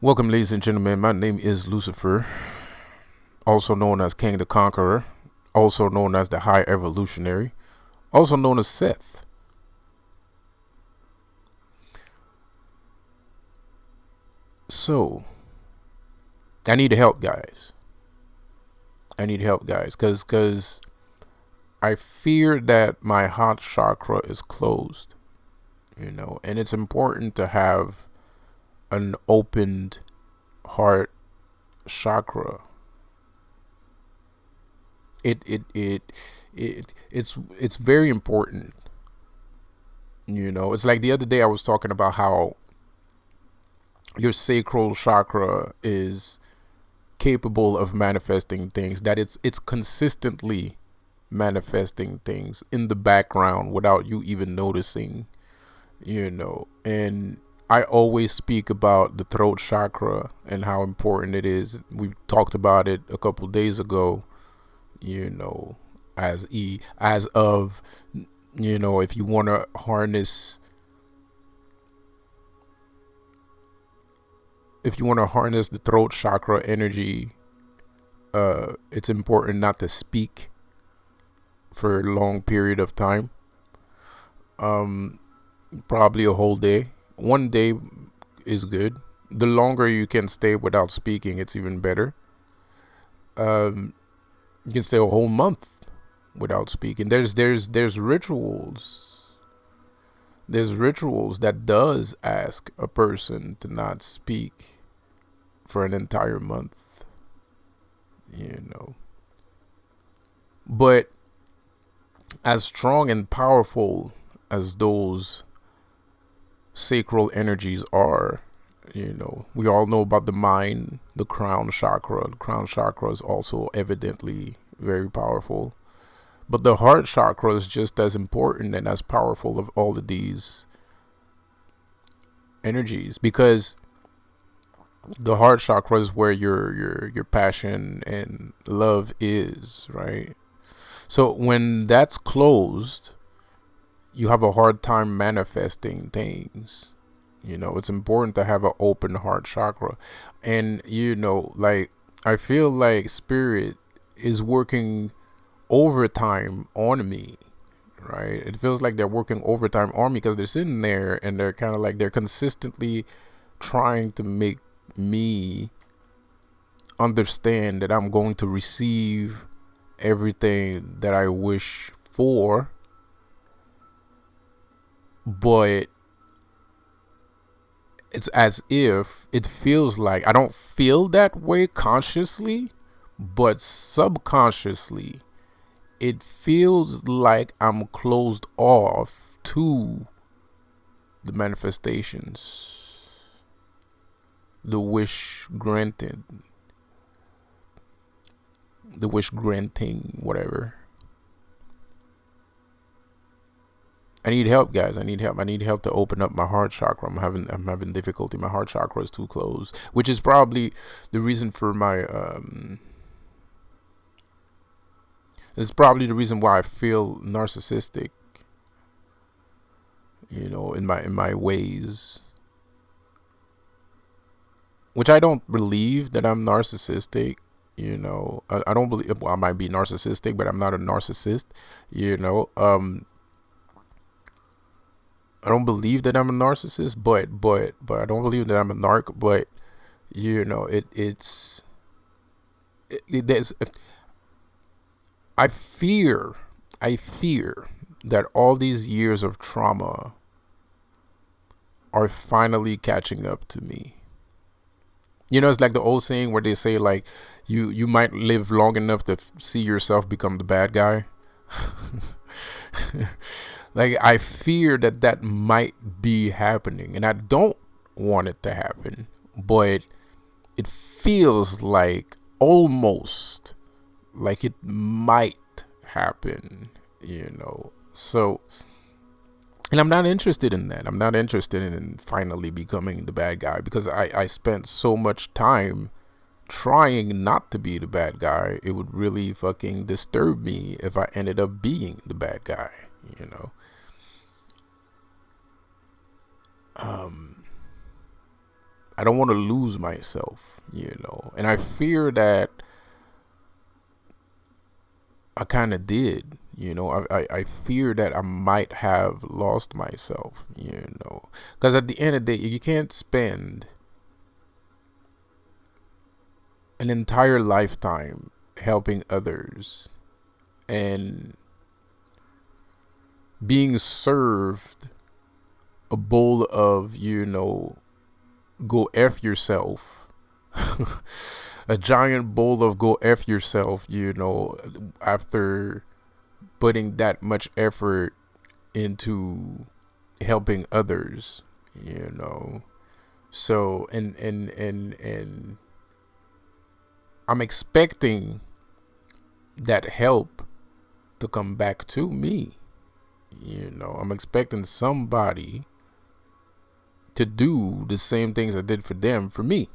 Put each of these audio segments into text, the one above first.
Welcome, ladies and gentlemen. My name is Lucifer, also known as King the Conqueror, also known as the High Evolutionary, also known as Seth. So, I need help, guys. Because I fear that my heart chakra is closed, and it's important to have an opened heart chakra. It's very important. It's like the other day I was talking about how your sacral chakra is capable of manifesting things, that it's consistently manifesting things in the background without you even noticing. And I always speak about the throat chakra and how important it is. We talked about it a couple days ago, as of, if you want to harness the throat chakra energy, it's important not to speak for a long period of time. Probably a whole day. One day is good. The longer you can stay without speaking, it's even better. You can stay a whole month without speaking. There's rituals. There's rituals that does ask a person to not speak for an entire month. But as strong and powerful as those sacral energies are, we all know about the mind, the crown chakra. The crown chakra is also evidently very powerful. But the heart chakra is just as important and as powerful of all of these energies, because the heart chakra is where your passion and love is, right? So when that's closed, you have a hard time manifesting things. It's important to have an open heart chakra. And like, I feel like spirit is working overtime on me, right? It feels like they're working overtime on me because they're sitting there and they're kind of like, they're consistently trying to make me understand that I'm going to receive everything that I wish for. But it's as if it feels like I don't feel that way consciously, but subconsciously it feels like I'm closed off to the manifestations, the wish granted, the wish granting, whatever. I need help, guys. I need help. I need help to open up my heart chakra. I'm having difficulty. My heart chakra is too closed, which is probably the reason for my It's probably the reason why I feel narcissistic, in my ways. Which I don't believe that I'm narcissistic. I don't believe. Well, I might be narcissistic, but I'm not a narcissist. I don't believe that I'm a narcissist, but I don't believe that I'm a narc. But there's. I fear that all these years of trauma are finally catching up to me. It's like the old saying where they say, like, you might live long enough to see yourself become the bad guy. Like, I fear that might be happening, and I don't want it to happen, but it feels like almost like it might happen, So, and I'm not interested in that. I'm not interested in finally becoming the bad guy, because I spent so much time trying not to be the bad guy. It would really fucking disturb me if I ended up being the bad guy, I don't want to lose myself, and I fear that I kind of did, I fear that I might have lost myself, because at the end of the day, you can't spend an entire lifetime helping others and being served a bowl of, go F yourself. A giant bowl of go F yourself, after putting that much effort into helping others, So, and I'm expecting that help to come back to me. I'm expecting somebody to do the same things I did for them for me.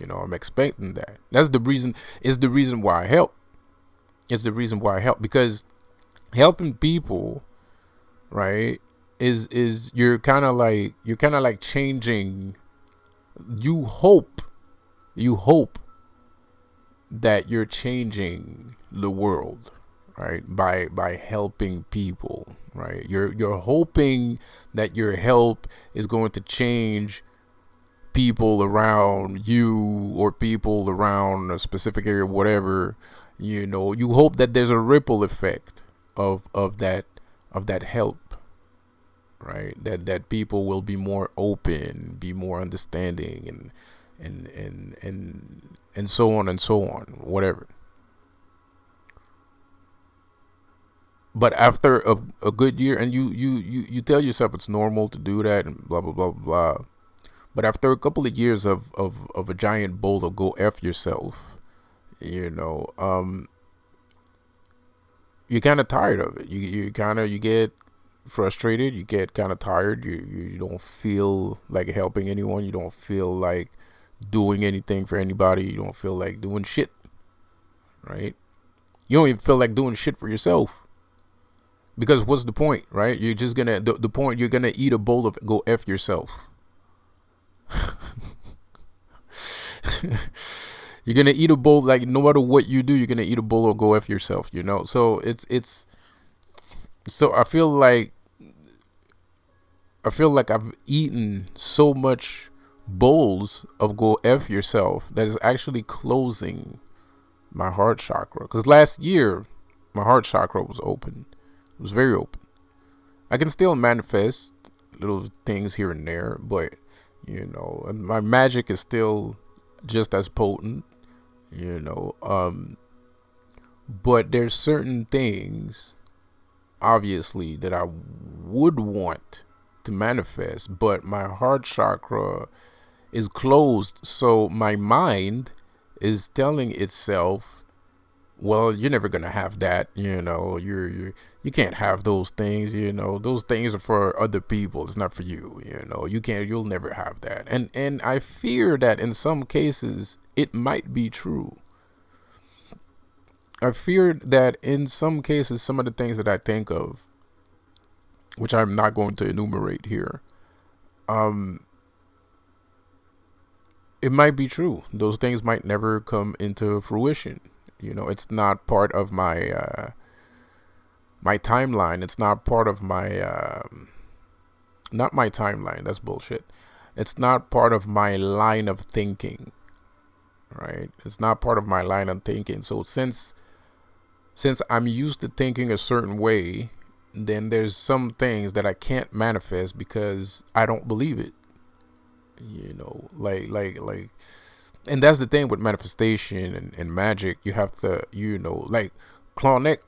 I'm expecting that. That's the reason. It's the reason why I help. It's the reason why I help, because helping people, right, is you're kind of like changing. You hope that you're changing the world, right, by helping people, right? You're hoping that your help is going to change people around you or people around a specific area, whatever. You hope that there's a ripple effect of that help, right? That people will be more open, be more understanding, and so on and so on, whatever. But after a good year, and you tell yourself it's normal to do that, and blah blah blah blah. But after a couple of years of a giant bowl of go F yourself, you're kind of tired of it. You get frustrated. You get kind of tired. You don't feel like helping anyone. You don't feel like doing anything for anybody. You don't feel like doing shit, right? You don't even feel like doing shit for yourself. Because what's the point, right? You're just gonna the point. You're gonna eat a bowl of go F yourself. You're gonna eat a bowl, like, no matter what you do, you're gonna eat a bowl or go F yourself, So so I feel like I've eaten so much bowls of go F yourself that is actually closing my heart chakra. Because last year my heart chakra was open. It was very open. I can still manifest little things here and there, but and my magic is still just as potent, but there's certain things, obviously, that I would want to manifest, but my heart chakra is closed. So my mind is telling itself, well, you're never gonna have that, you can't have those things, those things are for other people, it's not for you, you'll never have that. And I fear that in some cases it might be true. I fear that in some cases, some of the things that I think of, which I'm not going to enumerate here, it might be true. Those things might never come into fruition. It's not part of my my timeline. It's not part of my not my timeline. That's bullshit. It's not part of my line of thinking. Right? It's not part of my line of thinking. So since I'm used to thinking a certain way, then there's some things that I can't manifest because I don't believe it. Like. And that's the thing with manifestation and magic. You have to, like Klondike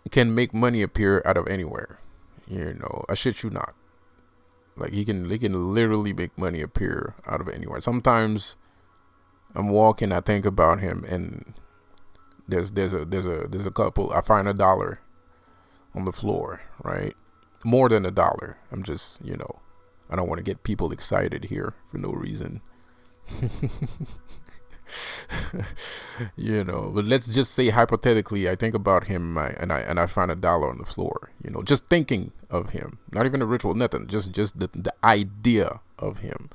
can make money appear out of anywhere. I shit you not. Like he can literally make money appear out of anywhere. Sometimes I'm walking, I think about him, and there's a couple. I find $1 on the floor, right? More than $1. I'm just, I don't want to get people excited here for no reason. But let's just say hypothetically, I think about him, and I find $1 on the floor. Just thinking of him, not even a ritual, nothing. Just the idea of him,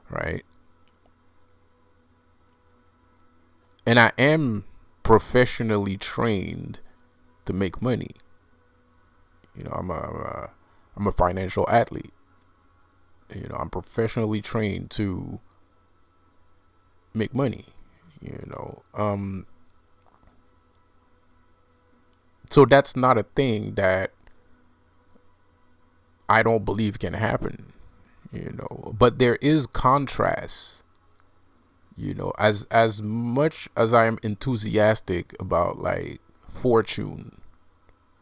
right? And I am professionally trained to make money. I'm a financial athlete. I'm professionally trained to make money. So that's not a thing that I don't believe can happen. But there is contrast. As much as I am enthusiastic about like fortune,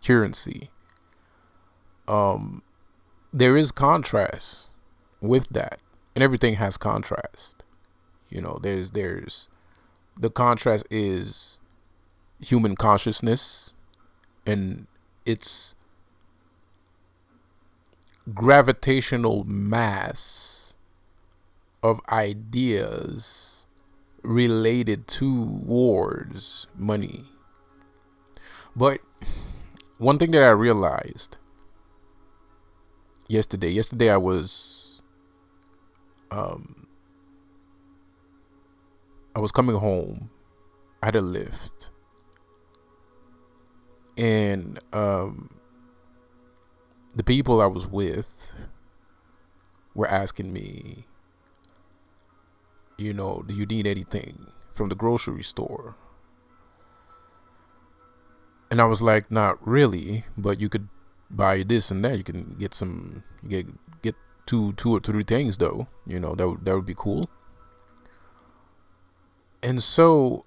currency, there is contrast with that, and everything has contrast. There's the contrast is human consciousness and its gravitational mass of ideas related towards money. But one thing that I realized yesterday I was coming home. I had a lift, and the people I was with were asking me, do you need anything from the grocery store? And I was like, not really, but you could buy this and that. You can get some, get two or three things though. That would be cool. And so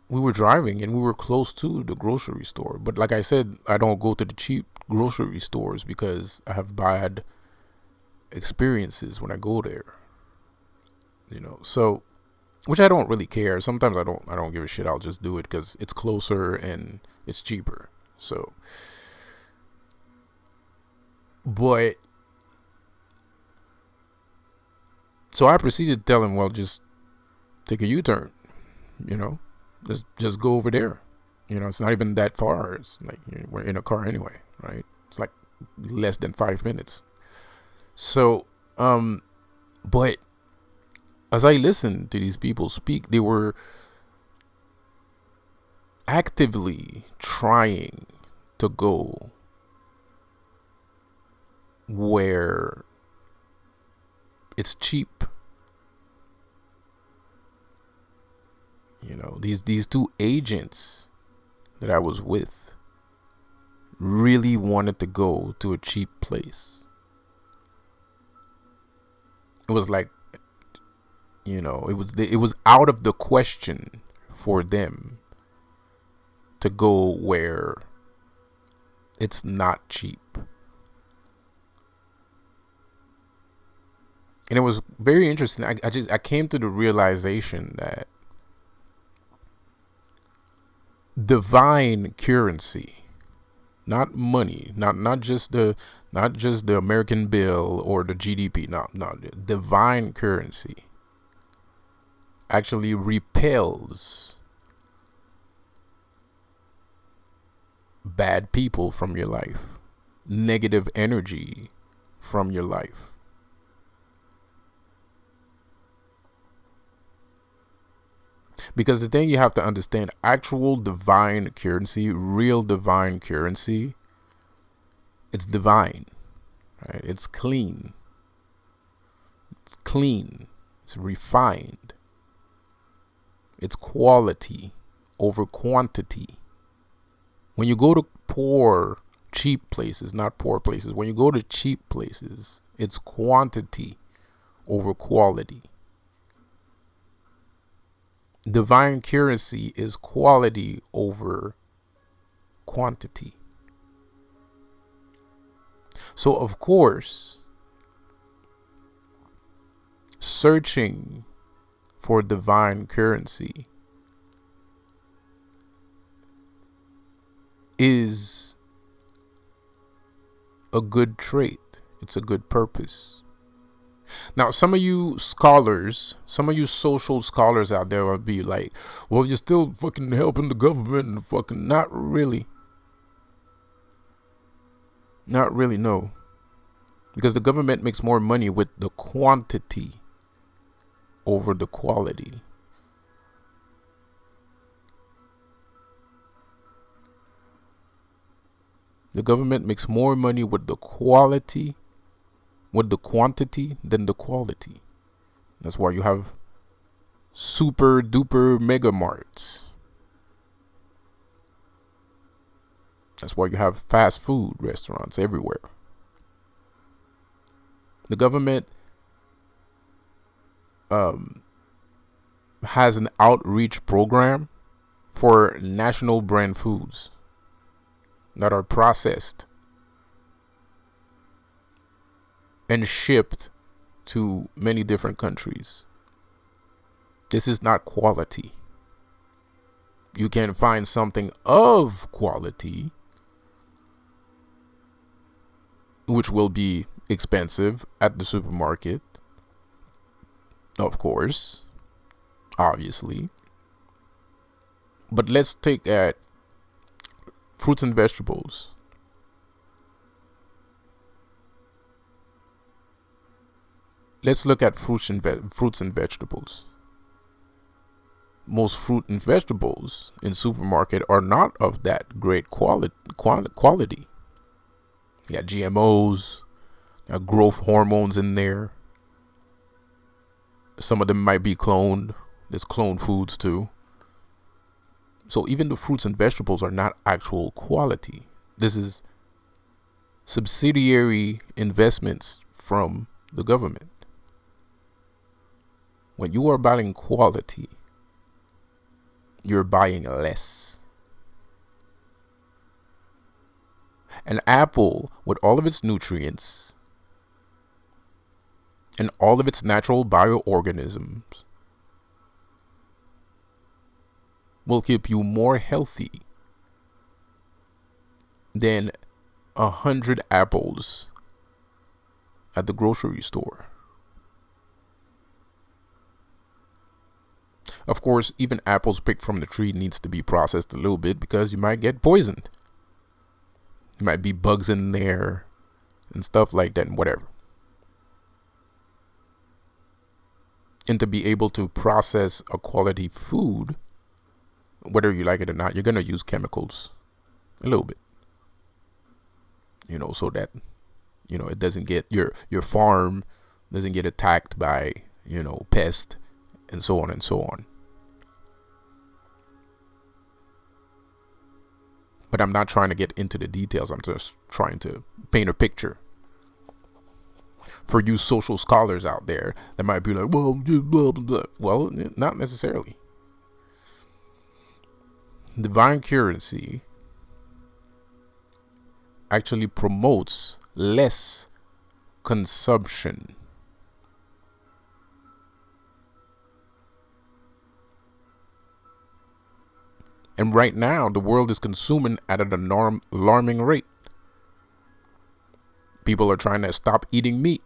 we were driving and we were close to the grocery store. But like I said, I don't go to the cheap grocery stores because I have bad experiences when I go there. So, which I don't really care. Sometimes I don't give a shit. I'll just do it because it's closer and it's cheaper. So I proceeded to tell him, well, just take a U-turn, just go over there. It's not even that far. It's like we're in a car anyway, right? It's like less than 5 minutes. So, but as I listened to these people speak, they were actively trying to go where it's cheap. These two agents that I was with really wanted to go to a cheap place. It was like, it was out of the question for them to go where it's not cheap. And it was very interesting. I came to the realization that divine currency, not money, not just the American bill or the GDP, no, divine currency actually repels bad people from your life, negative energy from your life. Because the thing you have to understand, actual divine currency, real divine currency, it's divine, right? It's clean. It's clean. It's refined. It's quality over quantity. When you go to cheap places, not poor places, when you go to cheap places, it's quantity over quality. Divine currency is quality over quantity. So, of course, searching for divine currency is a good trait. It's a good purpose. Now, some of you scholars, some of you social scholars out there will be like, well, you're still fucking helping the government and fucking not really. Not really, no. Because the government makes more money with the quantity over the quality. The government makes more money with the quality, with the quantity than the quality. That's why you have super duper mega marts. That's why you have fast food restaurants everywhere. The government has an outreach program for national brand foods that are processed and shipped to many different countries. This is not quality. You can find something of quality, which will be expensive at the supermarket, of course, obviously. But let's take at fruits and vegetables. Let's look at fruits and vegetables. Most fruit and vegetables in supermarket are not of that great quality. You got GMOs, you got growth hormones in there. Some of them might be cloned. There's cloned foods too. So even the fruits and vegetables are not actual quality. This is subsidiary investments from the government. When you are buying quality, you're buying less. An apple with all of its nutrients and all of its natural bioorganisms will keep you more healthy than 100 apples at the grocery store. Of course, even apples picked from the tree needs to be processed a little bit because you might get poisoned. There might be bugs in there and stuff like that and whatever. And to be able to process a quality food, whether you like it or not, you're going to use chemicals a little bit. So that, it doesn't get, your farm doesn't get attacked by, pests and so on and so on. But I'm not trying to get into the details. I'm just trying to paint a picture. For you social scholars out there that might be like, well, blah, blah, blah. Well, not necessarily. Divine currency actually promotes less consumption. And right now, the world is consuming at an alarming rate. People are trying to stop eating meat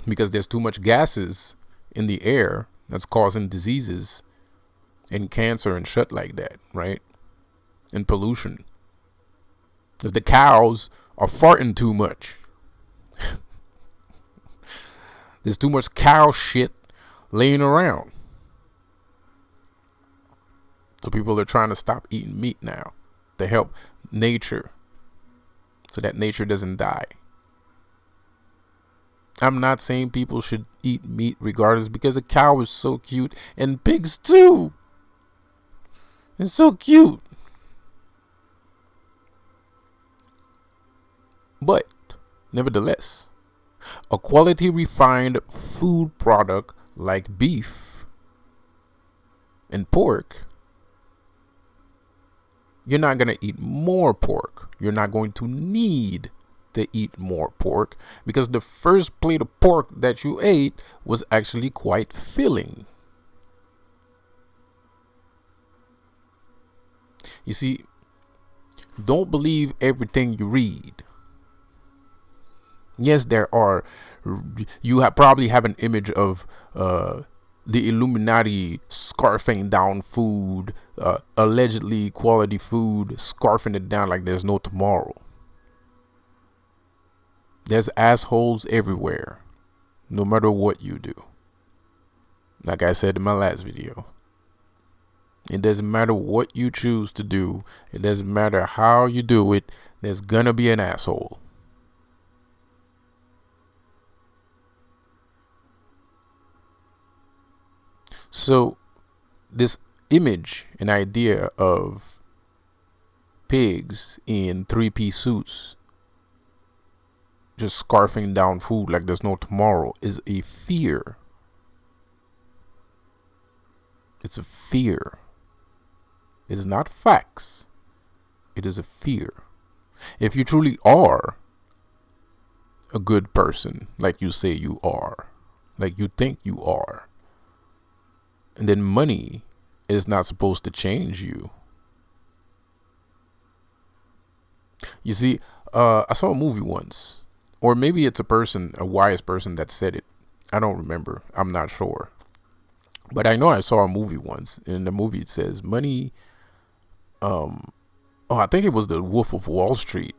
because there's too much gases in the air that's causing diseases and cancer and shit like that, right? And pollution. Because the cows are farting too much. There's too much cow shit laying around. So people are trying to stop eating meat now to help nature so that nature doesn't die. I'm not saying people should eat meat regardless because a cow is so cute and pigs too. It's so cute. But nevertheless, a quality refined food product like beef and pork, you're not going to eat more pork. You're not going to need to eat more pork because the first plate of pork that you ate was actually quite filling. You see, don't believe everything you read. Yes, there are. Probably have an image of the Illuminati scarfing down food, allegedly quality food, scarfing it down like there's no tomorrow. There's assholes everywhere, no matter what you do. Like I said in my last video, it doesn't matter what you choose to do. It doesn't matter how you do it. There's gonna be an asshole. So this image and idea of pigs in three-piece suits just scarfing down food like there's no tomorrow is a fear. It's a fear. It's not facts. It is a fear. If you truly are a good person, like you say you are, like you think you are, and then money is not supposed to change you. You see, I saw a movie once, or maybe it's a wise person that said it. I don't remember. I'm not sure. But I know I saw a movie once. In the movie it says money, I think it was the Wolf of Wall Street.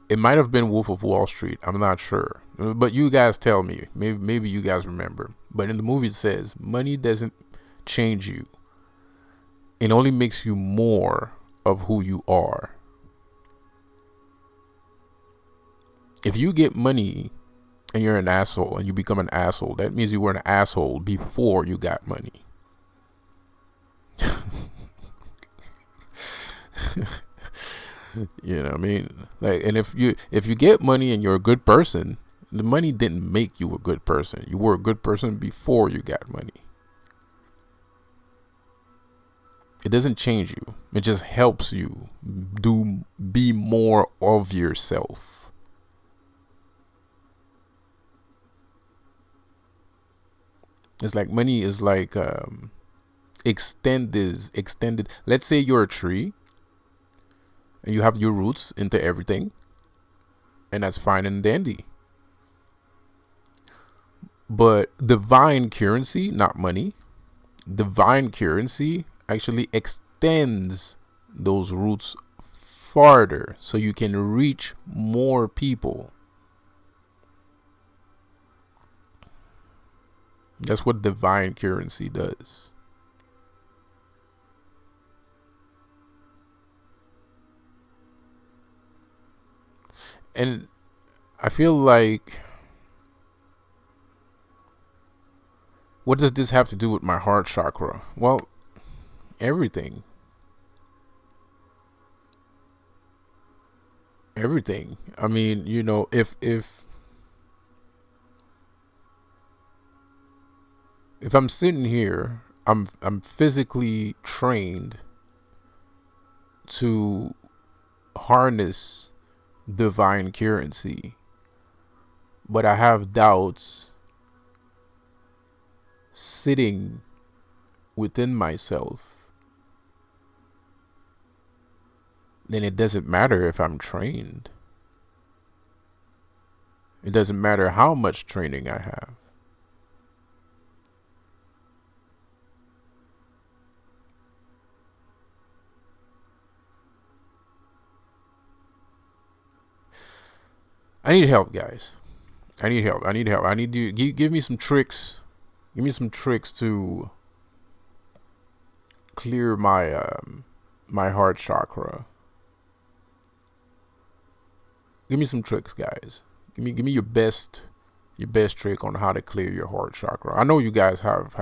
It might have been Wolf of Wall Street. I'm not sure. But you guys tell me. Maybe you guys remember. But in the movie it says money doesn't change you. It only makes you more of who you are. If you get money and you're an asshole and you become an asshole, that means you were an asshole before you got money. You know what I mean? Like, and if you get money and you're a good person, the money didn't make you a good person. You were a good person before you got money. It doesn't change you. It just helps you be more of yourself. It's like money is like extended. Let's say you're a tree and you have your roots into everything, and that's fine and dandy. But divine currency, not money, divine currency actually extends those roots farther so you can reach more people. That's what divine currency does. And I feel like, what does this have to do with my heart chakra? Well, everything. Everything. I mean, you know, if I'm sitting here, I'm physically trained to harness divine currency, but I have doubts sitting within myself, then it doesn't matter if I'm trained. It doesn't matter how much training I have. I need help, guys. I need help. I need help. I need you. Give me some tricks. Give me some tricks to clear my my heart chakra. Give me some tricks, guys. Give me your best trick on how to clear your heart chakra. I know you guys have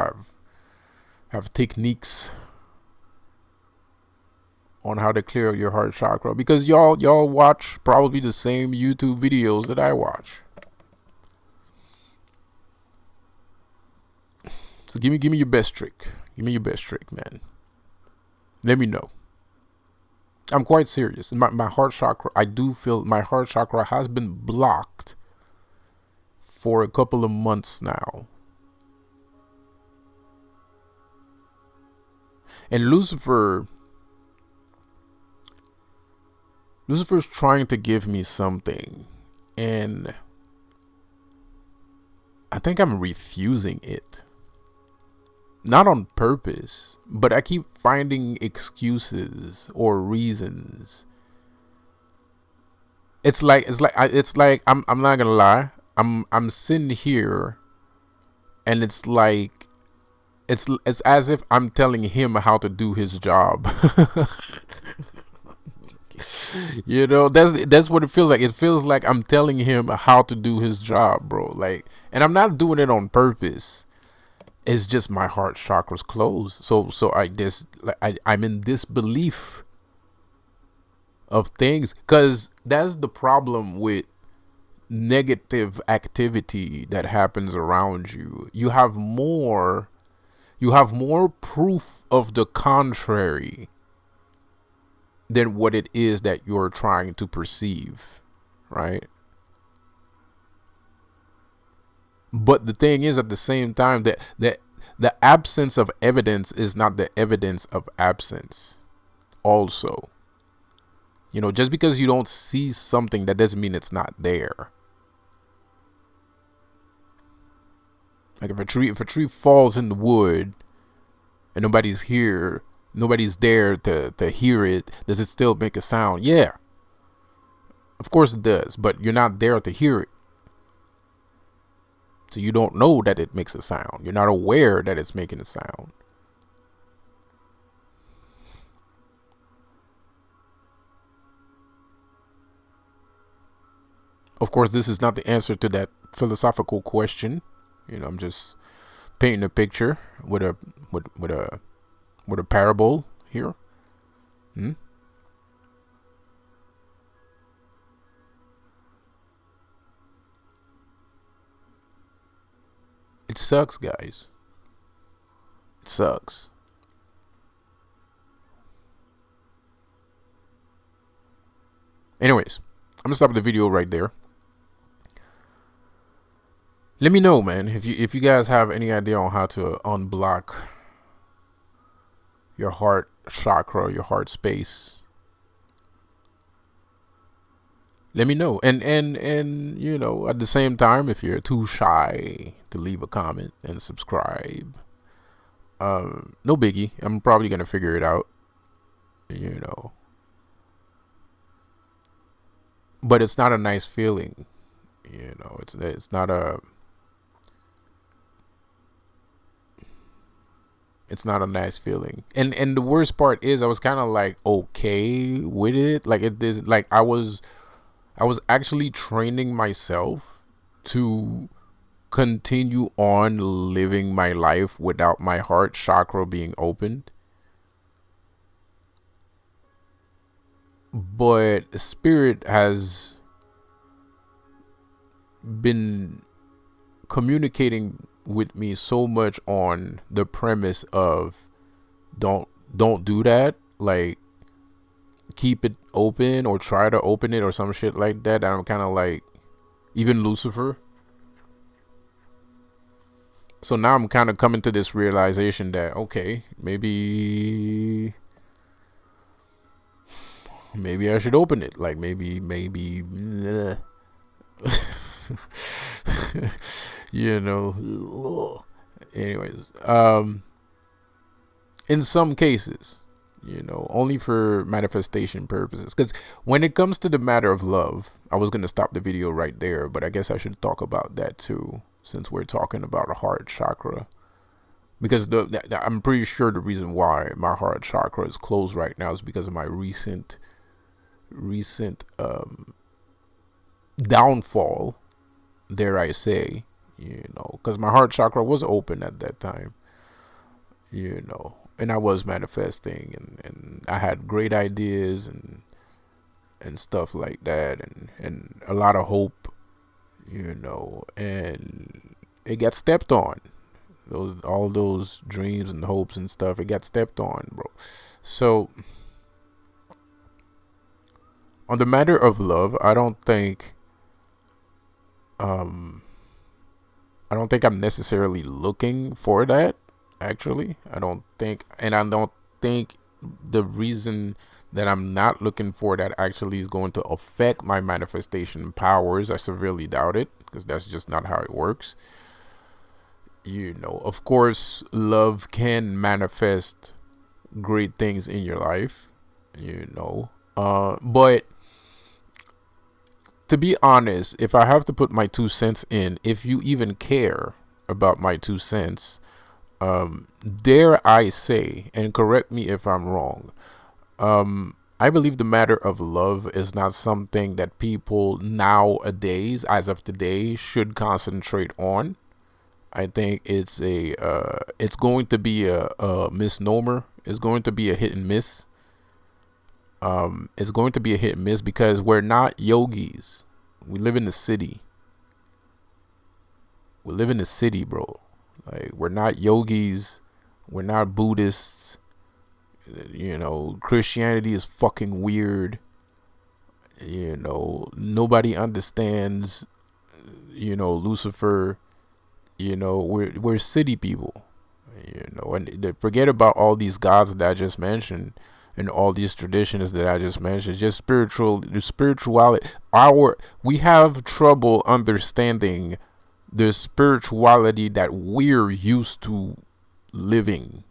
techniques on how to clear your heart chakra, because y'all watch probably the same YouTube videos that I watch. So give me your best trick. Give me your best trick, man. Let me know. I'm quite serious. My heart chakra, I do feel my heart chakra has been blocked for a couple of months now. And Lucifer's trying to give me something. And I think I'm refusing it. Not on purpose, but I keep finding excuses or reasons. I'm not gonna lie. I'm sitting here, and it's as if I'm telling him how to do his job. You know, that's what it feels like. It feels like I'm telling him how to do his job, bro. Like, and I'm not doing it on purpose. It's just my heart chakra's closed. So I'm in disbelief of things, because that's the problem with negative activity that happens around you. You have more proof of the contrary than what it is that you're trying to perceive, right? But the thing is, at the same time, that the absence of evidence is not the evidence of absence. Also, just because you don't see something, that doesn't mean it's not there. Like if a tree falls in the wood and nobody's there to hear it, does it still make a sound? Yeah, of course it does, but you're not there to hear it. So you don't know that it makes a sound. You're not aware that it's making a sound. Of course, this is not the answer to that philosophical question. I'm just painting a picture with a parable here. It sucks, guys. It sucks. Anyways, I'm gonna stop the video right there. Let me know, man, if you guys have any idea on how to unblock your heart chakra, your heart space. Let me know. And at the same time, if you're too shy to leave a comment and subscribe, no biggie. I'm probably gonna figure it out. But it's not a nice feeling. It's not a nice feeling. And the worst part is, I was kind of like okay with it. Like it is like I was actually training myself to continue on living my life without my heart chakra being opened. But spirit has been communicating with me so much on the premise of don't do that, like keep it open or try to open it or some shit like that. I'm kind of like, even Lucifer. So now I'm kind of coming to this realization that okay, maybe I should open it. Like maybe anyways, in some cases, only for manifestation purposes. Because when it comes to the matter of love, I was going to stop the video right there, but I guess I should talk about that too, since we're talking about a heart chakra. Because I'm pretty sure the reason why my heart chakra is closed right now is because of my recent downfall, dare I say, because my heart chakra was open at that time, and I was manifesting, and I had great ideas and stuff like that, and a lot of hope, and it got stepped on. All those dreams and hopes and stuff, it got stepped on, bro. So on the matter of love, I don't think I'm necessarily looking for that. Actually, I don't think the reason that I'm not looking for that actually is going to affect my manifestation powers. I severely doubt it, because that's just not how it works. Of course, love can manifest great things in your life, but to be honest, if I have to put my 2 cents in, if you even care about my 2 cents, dare I say, and correct me if I'm wrong, I believe the matter of love is not something that people nowadays, as of today, should concentrate on. I think it's going to be a misnomer. It's going to be a hit and miss. It's going to be a hit and miss because we're not yogis. We live in the city. We live in the city, bro. Like, we're not yogis. We're not Buddhists. Christianity is fucking weird. Nobody understands, Lucifer. We're city people. And forget about all these gods that I just mentioned and all these traditions that I just mentioned. Just spirituality. We have trouble understanding the spirituality that we're used to living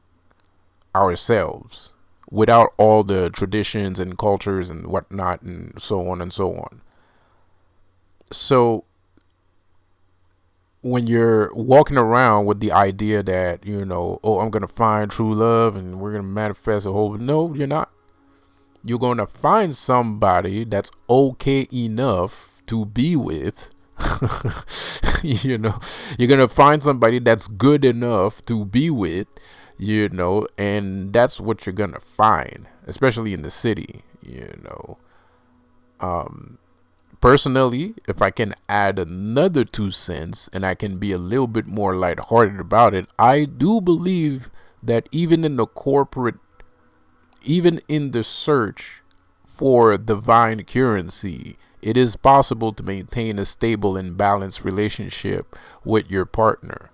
ourselves without all the traditions and cultures and whatnot and so on and so on. So when you're walking around with the idea that, I'm going to find true love and we're going to manifest a whole, no, you're not. You're going to find somebody that's okay enough to be with. You're going to find somebody that's good enough to be with, and that's what you're going to find, especially in the city, Personally, if I can add another 2 cents and I can be a little bit more lighthearted about it, I do believe that even in the search for divine currency, it is possible to maintain a stable and balanced relationship with your partner.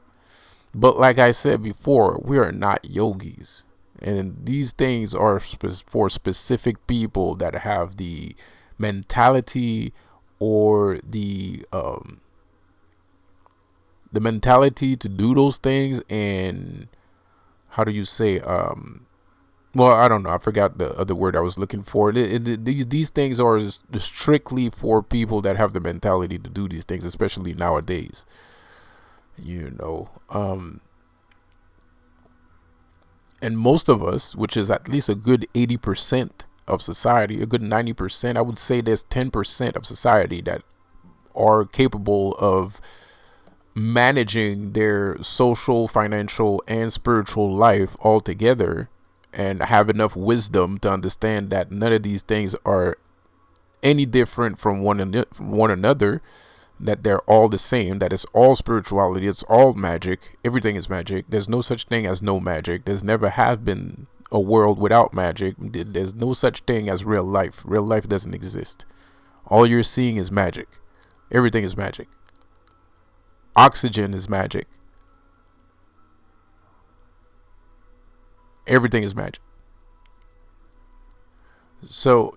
But like I said before, we are not yogis. And these things are for specific people that have the mentality or the mentality to do those things. And how do you say, well, I don't know, I forgot the other word I was looking for. These things are strictly for people that have the mentality to do these things, especially nowadays, and most of us, which is at least a good 80% of society, a good 90%, I would say there's 10% of society that are capable of managing their social, financial, and spiritual life all together, and have enough wisdom to understand that none of these things are any different from one another, that they're all the same, that it's all spirituality, it's all magic, everything is magic. There's no such thing as no magic. There's never have been a world without magic. There's no such thing as real life. Real life doesn't exist. All you're seeing is magic. Everything is magic. Oxygen is magic. Everything is magic. So,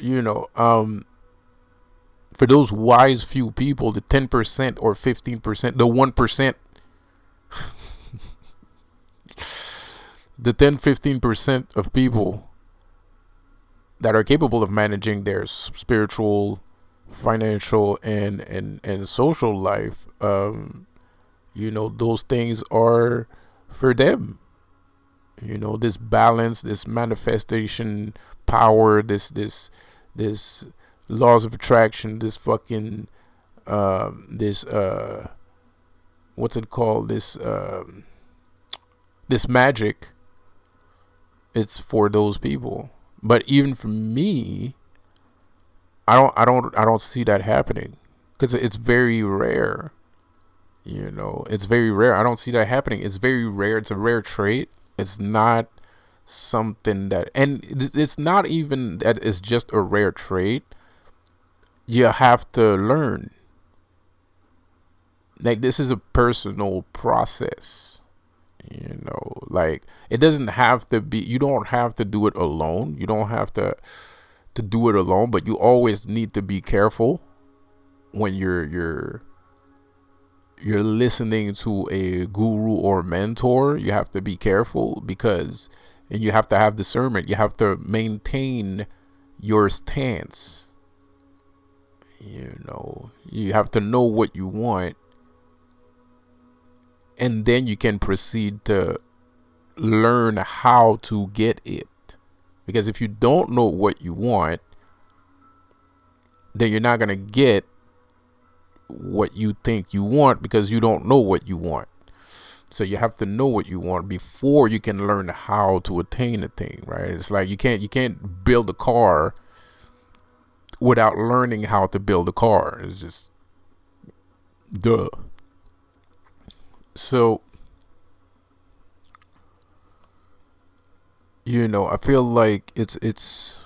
for those wise few people, the 10% or 15%, the 1%, the 10-15% of people that are capable of managing their spiritual, financial, and social life, those things are for them. This balance, this manifestation power, this laws of attraction, this fucking what's it called, this magic, it's for those people. But even for me, I don't see that happening, because it's very rare. It's very rare. I don't see that happening. It's very rare. It's a rare trait. It's not something that, and it's not even that it's just a rare trait. You have to learn. Like, this is a personal process. Like, it doesn't have to be, you don't have to do it alone. You don't have to do it alone, but you always need to be careful when you're listening to a guru or mentor. You have to be careful because, and you have to have discernment. You have to maintain your stance. You have to know what you want, and then you can proceed to learn how to get it. Because if you don't know what you want, then you're not going to get what you think you want, because you don't know what you want. So you have to know what you want before you can learn how to attain a thing, right? It's like you can't build a car without learning how to build a car. It's just duh. So I feel like it's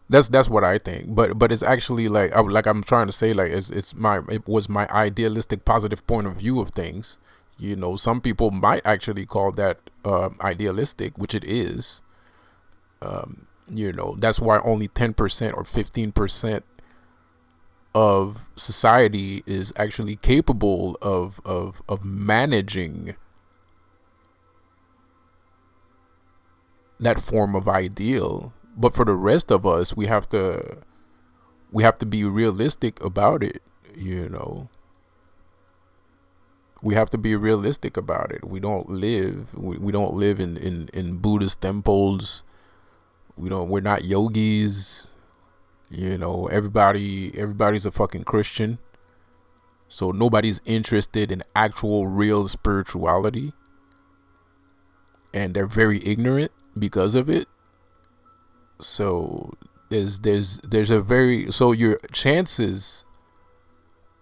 that's what I think, but it's actually like I'm trying to say, like, it was my idealistic positive point of view of things. Some people might actually call that idealistic, which it is. That's why only 10% or 15% of society is actually capable of managing that form of ideal. But for the rest of us, we have to be realistic about it. We have to be realistic about it. We don't live in Buddhist temples. We're not yogis. Everybody's a fucking Christian. So nobody's interested in actual real spirituality, and they're very ignorant because of it. So so your chances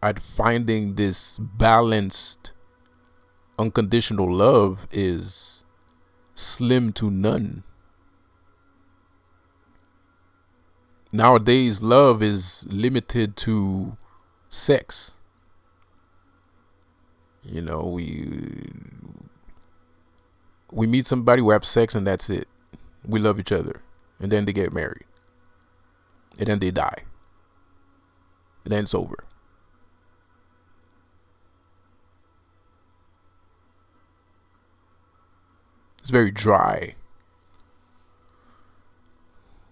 at finding this balanced unconditional love is slim to none. Nowadays, love is limited to sex. We meet somebody, we have sex, and that's it. We love each other. And then they get married. And then they die. And then it's over. It's very dry.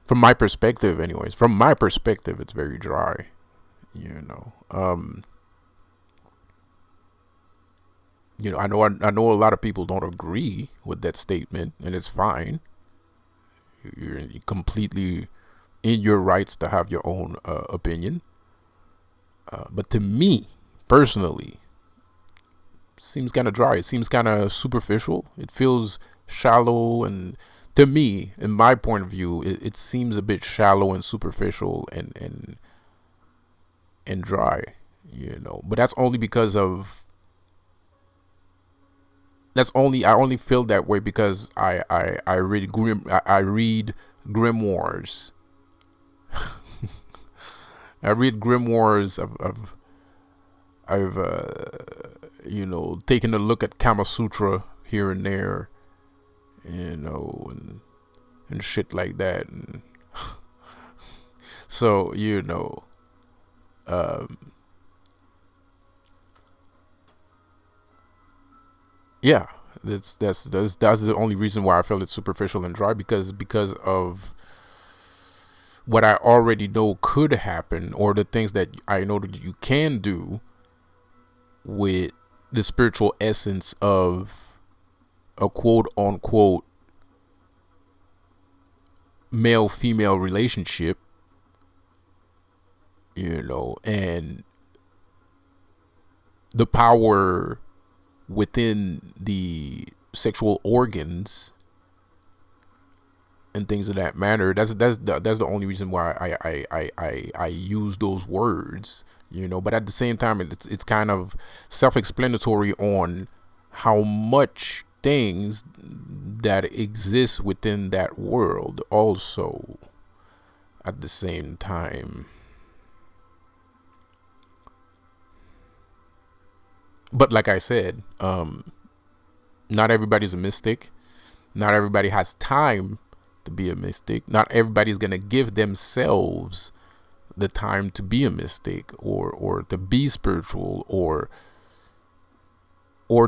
From my perspective, anyways. From my perspective, it's very dry. I know a lot of people don't agree with that statement, and it's fine. You're completely in your rights to have your own opinion. But to me, personally, it seems kind of dry. It seems kind of superficial. It feels shallow. And to me, in my point of view, it seems a bit shallow and superficial and dry, But that's only because of... I only feel that way because I read grimoires. I read grimoires I've taken a look at Kama Sutra here and there, and shit like that. And so yeah, that's the only reason why I feel it's superficial and dry, because of what I already know could happen, or the things that I know that you can do with the spiritual essence of a quote unquote male female relationship, and the power within the sexual organs and things of that matter. That's the only reason why I use those words, But at the same time, it's kind of self-explanatory on how much things that exist within that world also at the same time. But like I said, Not everybody's a mystic. Not everybody has time to be a mystic. Not everybody's going to give themselves the time to be a mystic, or to be spiritual, or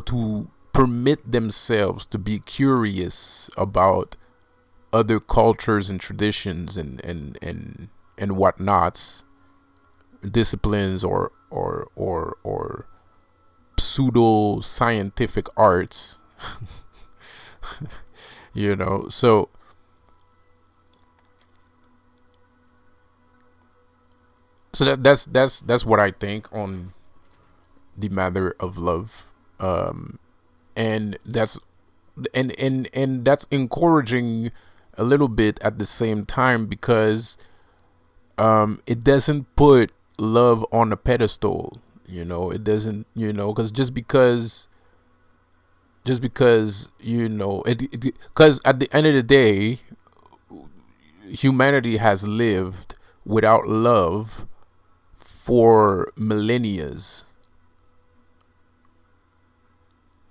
to permit themselves to be curious about other cultures and traditions and whatnots, disciplines, or pseudo scientific arts. So that's what I think on the matter of love. And that's encouraging a little bit at the same time, because it doesn't put love on a pedestal. It doesn't, because just because because at the end of the day, humanity has lived without love for millennia.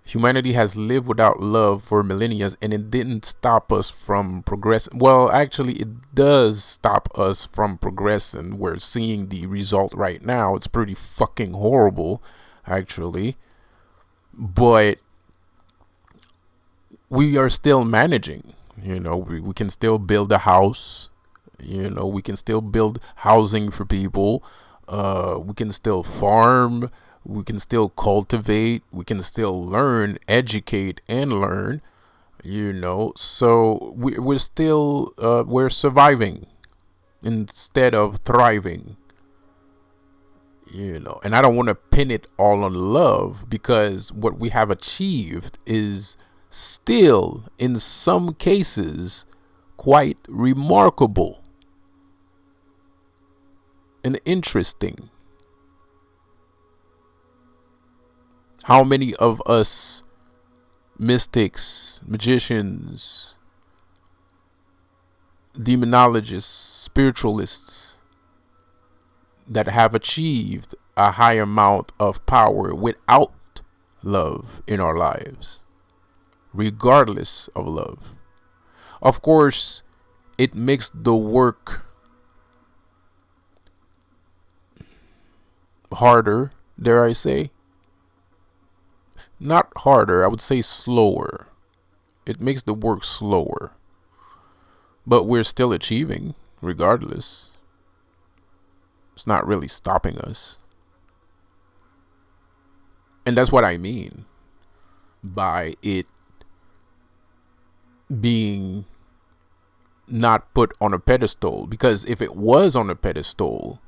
Humanity has lived without love for millennia, and it didn't stop us from progressing. Well, actually, it does stop us from progressing. We're seeing the result right now. It's pretty fucking horrible, actually. But we are still managing. We can still build a house. We can still build housing for people. We can still farm. We can still cultivate. We can still learn, educate, and learn. So we're still we're surviving instead of thriving. And I don't want to pin it all on love, because what we have achieved is still, in some cases, quite remarkable and interesting. How many of us mystics, magicians, demonologists, spiritualists that have achieved a high amount of power without love in our lives, regardless of love? Of course, it makes the work harder, dare I say. Not harder, I would say slower. It makes the work slower. But we're still achieving, regardless. It's not really stopping us. And that's what I mean by it being not put on a pedestal. Because if it was on a pedestal,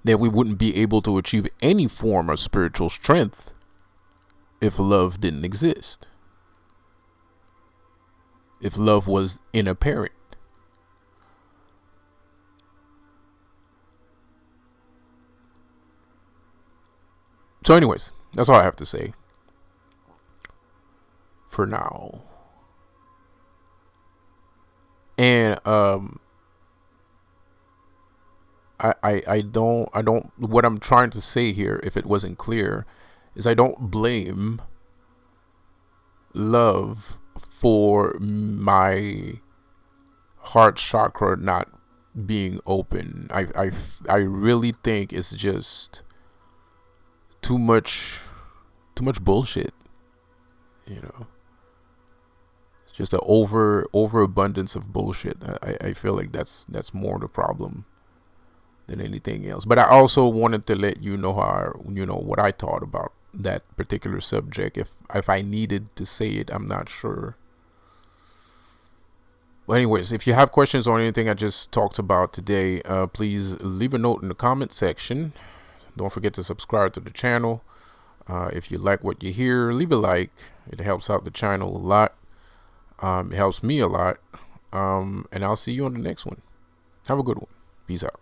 then we wouldn't be able to achieve any form of spiritual strength if love didn't exist. If love was inapparent. So anyways, that's all I have to say for now. And I don't what I'm trying to say here, if it wasn't clear, is I don't blame love for my heart chakra not being open. I really think it's just too much bullshit. It's just an overabundance of bullshit. I feel like that's more the problem than anything else. But I also wanted to let you know what I thought about that particular subject. If I needed to say it, I'm not sure. Well, anyways, if you have questions on anything I just talked about today, please leave a note in the comment section. Don't forget to subscribe to the channel. If you like what you hear, leave a like. It helps out the channel a lot. It helps me a lot. And I'll see you on the next one. Have a good one. Peace out.